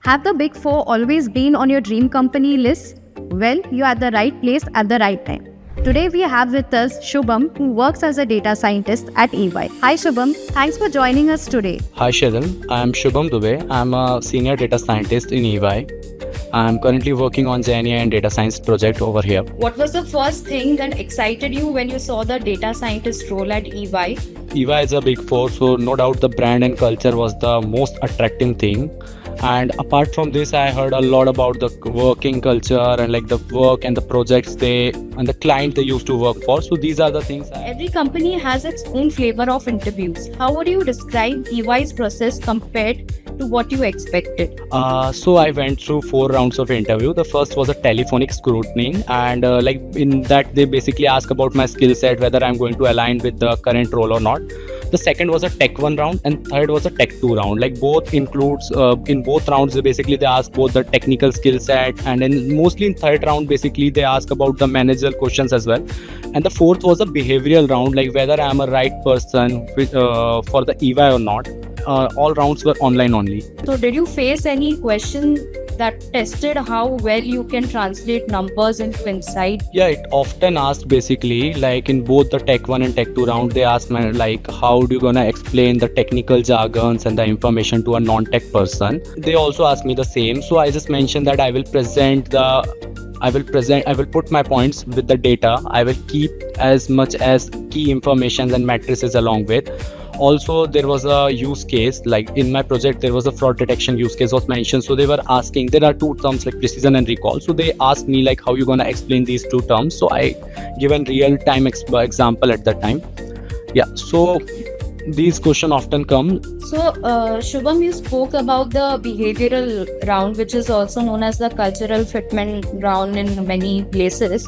Have the big four always been on your dream company list? Well, you're at the right place at the right time. Today we have with us Shubham, who works as a data scientist at EY. Hi Shubham, thanks for joining us today. Hi Sheryl, I am Shubham Dubey. I am a senior data scientist in EY. I am currently working on GenAI and data science project over here. What was the first thing that excited you when you saw the data scientist role at EY? EY is a big four, so no doubt the brand and culture was the most attracting thing. And apart from this, I heard a lot about the working culture and like the work and the projects and the client they used to work for. So these are the things. Every company has its own flavor of interviews. How would you describe EY's process compared to what you expected? So I went through 4 rounds of interview. The first was a telephonic scrutiny, and like in that they basically ask about my skill set, whether I'm going to align with the current role or not. The second was a tech 1 round, and third was a tech 2 round. Like both includes in both rounds they ask both the technical skill set, and then mostly in third round basically they ask about the managerial questions as well. And the fourth was a behavioral round, like whether I'm a right person for the EY or not. All rounds were online only. So did you face any question that tested how well you can translate numbers into insight? Yeah, it often asked basically like in both the tech 1 and tech 2 round they asked me like how do you gonna explain the technical jargons and the information to a non-tech person. They also asked me the same, so I just mentioned that I will put my points with the data. I will keep as much as key information and matrices along with. Also, there was a use case, like in my project, there was a fraud detection use case was mentioned. So they were asking, there are 2 terms like precision and recall. So they asked me like, how you gonna explain these 2 terms? So I given real time example at that time. Yeah, so these questions often come. So Shubham, you spoke about the behavioral round, which is also known as the cultural fitment round in many places.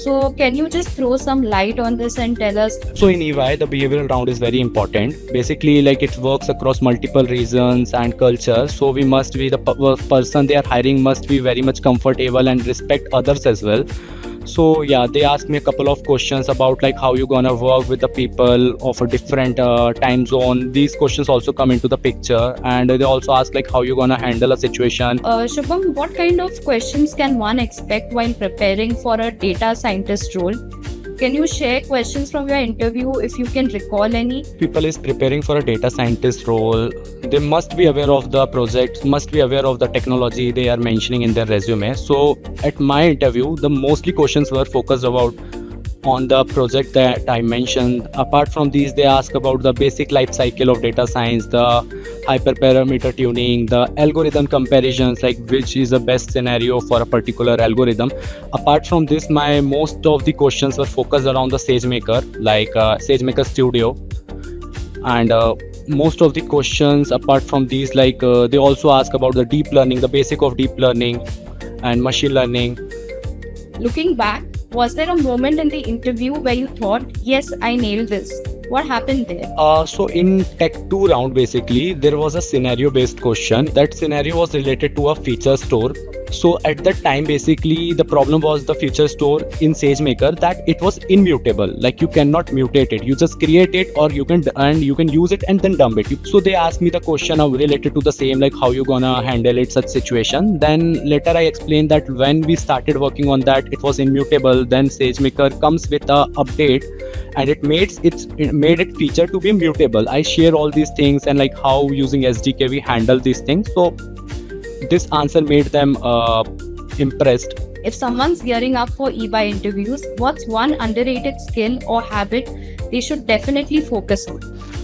So can you just throw some light on this and tell us? So in EY, the behavioral round is very important. Basically, like it works across multiple regions and cultures. So we must be the person they are hiring must be very much comfortable and respect others as well. So yeah, they asked me a couple of questions about like how you gonna work with the people of a different time zone. These questions also come into the picture, and they also ask like how you gonna handle a situation. Shubham, what kind of questions can one expect while preparing for a data scientist role? Can you share questions from your interview if you can recall any? People is preparing for a data scientist role, they must be aware of the project, must be aware of the technology they are mentioning in their resume. So at my interview, the mostly questions were focused about on the project that I mentioned. Apart from these, they ask about the basic life cycle of data science, the hyperparameter tuning, the algorithm comparisons, like which is the best scenario for a particular algorithm. Apart from this, my most of the questions were focused around the SageMaker, like SageMaker Studio. And most of the questions apart from these, like they also ask about the deep learning, the basic of deep learning and machine learning. Looking back, was there a moment in the interview where you thought, yes, I nailed this? What happened there? So in tech 2 round, basically, there was a scenario based question. That scenario was related to a feature store. So at that time, basically, the problem was the feature store in SageMaker that it was immutable. Like you cannot mutate it. You just create it, or you can use it and then dump it. So they asked me the question related to the same, like how you gonna handle it such situation. Then later I explained that when we started working on that, it was immutable. Then SageMaker comes with a update, and it made it feature to be mutable. I share all these things and like how using SDK we handle these things. So this answer made them impressed. If someone's gearing up for EY interviews, what's one underrated skill or habit they should definitely focus on?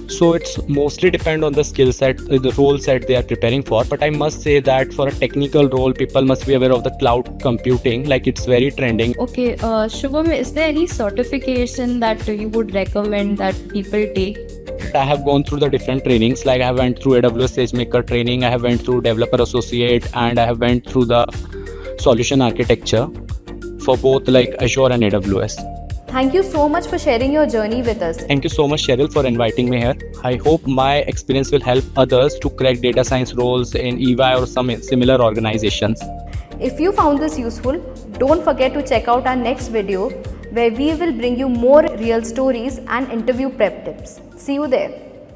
So it's mostly depend on the skill set, the role set they are preparing for. But I must say that for a technical role, people must be aware of the cloud computing, like it's very trending. Okay, Shubham, is there any certification that you would recommend that people take? I have gone through the different trainings, like I have went through AWS SageMaker training, I have went through Developer Associate, and I have went through the solution architecture for both like Azure and AWS. Thank you so much for sharing your journey with us. Thank you so much, Sheryl, for inviting me here. I hope my experience will help others to crack data science roles in EY or some similar organizations. If you found this useful, don't forget to check out our next video where we will bring you more real stories and interview prep tips. See you there.